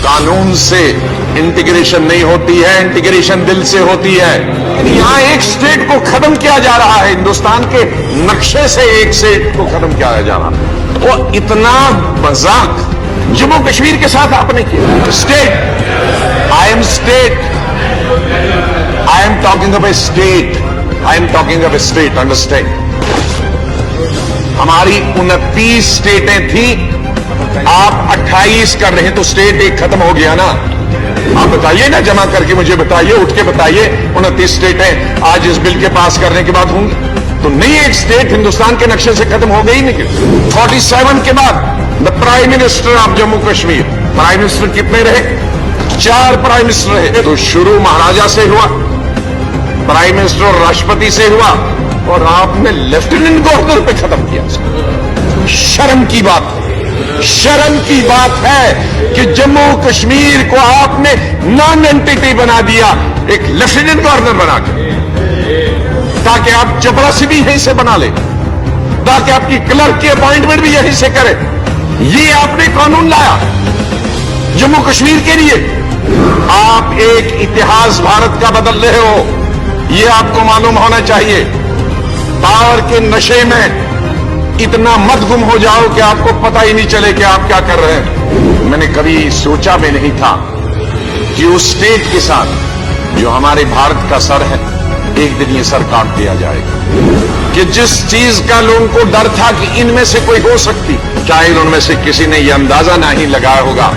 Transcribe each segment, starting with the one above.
कानून से इंटीग्रेशन नहीं होती है, इंटीग्रेशन दिल से होती है। यहां एक स्टेट को खत्म किया जा रहा है, हिंदुस्तान के नक्शे से एक स्टेट को खत्म किया जा रहा है। वो इतना मजाक जम्मू कश्मीर के साथ आपने किया। State, I am state, I am talking of A state, I am talking of A state, understand. हमारी 29 स्टेटें थी, आप 28 कर रहे हैं, तो स्टेट एक खत्म हो गया ना। आप बताइए ना, जमा करके मुझे बताइए, उठ के बताइए 29 स्टेटें आज इस बिल के पास करने के बाद होंगी। तो नई एक स्टेट हिंदुस्तान के नक्शे से खत्म हो गई नहीं। 47 के बाद the prime minister of Jammu Kashmir, prime minister कितने रहे? 4 प्राइम मिनिस्टर रहे। तो शुरू महाराजा से हुआ, प्राइम मिनिस्टर और राष्ट्रपति से हुआ, और आपने लेफ्टिनेंट गवर्नर पे खत्म किया। शर्म की बात है, शर्म की बात है कि जम्मू कश्मीर को आपने नॉन एंटिटी बना दिया, एक लेफ्टिनेंट गवर्नर बना के, ताकि आप चपरासी भी यहीं से बना ले, ताकि आपकी क्लर्क की अपॉइंटमेंट भी यहीं से करे। ये आपने कानून लाया जम्मू कश्मीर के लिए। आप एक इतिहास भारत का बदल रहे हो, यह आपको मालूम होना चाहिए। पावर के नशे में इतना मत गुम हो जाओ कि आपको पता ही नहीं चले कि आप क्या कर रहे हैं। मैंने कभी सोचा भी नहीं था कि उस स्टेट के साथ जो हमारे भारत का सर है, एक दिन ये सर काट दिया जाएगा। कि जिस चीज का लोगों को डर था कि इनमें से कोई हो सकती, शायद उनमें से किसी ने यह अंदाजा नहीं लगाया होगा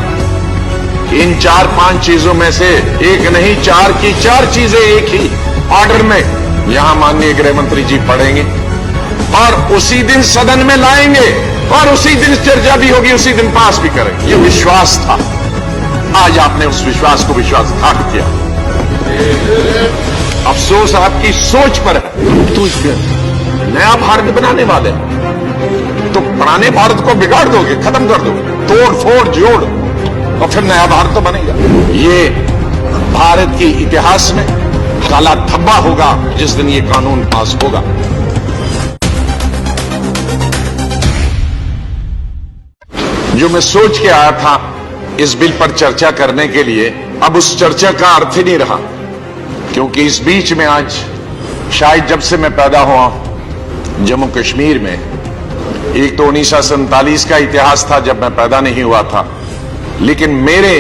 कि इन 4-5 चीजों में से एक नहीं, 4 की 4 चीजें एक ही ऑर्डर में यहां माननीय गृह मंत्री जी पढ़ेंगे और उसी दिन सदन में लाएंगे, और उसी दिन चर्चा भी होगी, उसी दिन पास भी करेंगे। ये विश्वास था। आज आपने उस विश्वास को विश्वासघात किया। अफसोस आपकी सोच पर है। तो नया भारत बनाने वाले तो पुराने भारत को बिगाड़ दोगे, खत्म कर दोगे, तोड़ फोड़ जोड़, और फिर नया भारत तो बनेगा। ये भारत के इतिहास में काला धब्बा होगा जिस दिन ये कानून पास होगा। जो मैं सोच के आया था इस बिल पर चर्चा करने के लिए, अब उस चर्चा का अर्थ ही नहीं रहा, क्योंकि इस बीच में आज शायद जब से मैं पैदा हुआ जम्मू कश्मीर में, एक तो 1947 का इतिहास था जब मैं पैदा नहीं हुआ था, लेकिन मेरे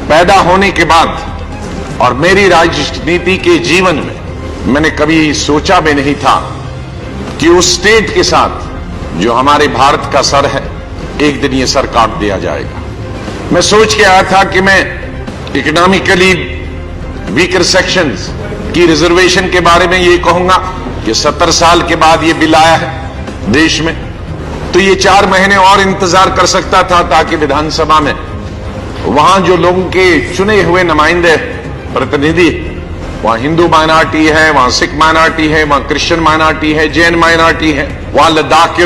पैदा होने के बाद और मेरी राजनीति के जीवन में मैंने कभी सोचा भी नहीं था कि उस स्टेट के साथ जो हमारे भारत का सर है, एक दिन ये सर काट दिया जाएगा। मैं सोच के आया था कि मैं इकोनॉमिकली वीकर सेक्शंस की रिजर्वेशन के बारे में ये कहूंगा कि 70 साल के बाद ये बिल आया है देश में, तो ये 4 महीने और इंतजार कर सकता था, ताकि विधानसभा में वहां जो लोगों के चुने हुए नुमाइंदे प्रतिनिधि, वहां हिंदू माइनॉरिटी है, वहां सिख माइनॉरिटी है, वहां क्रिश्चियन माइनॉरिटी है, जैन माइनॉरिटी है, वहां लद्दाख के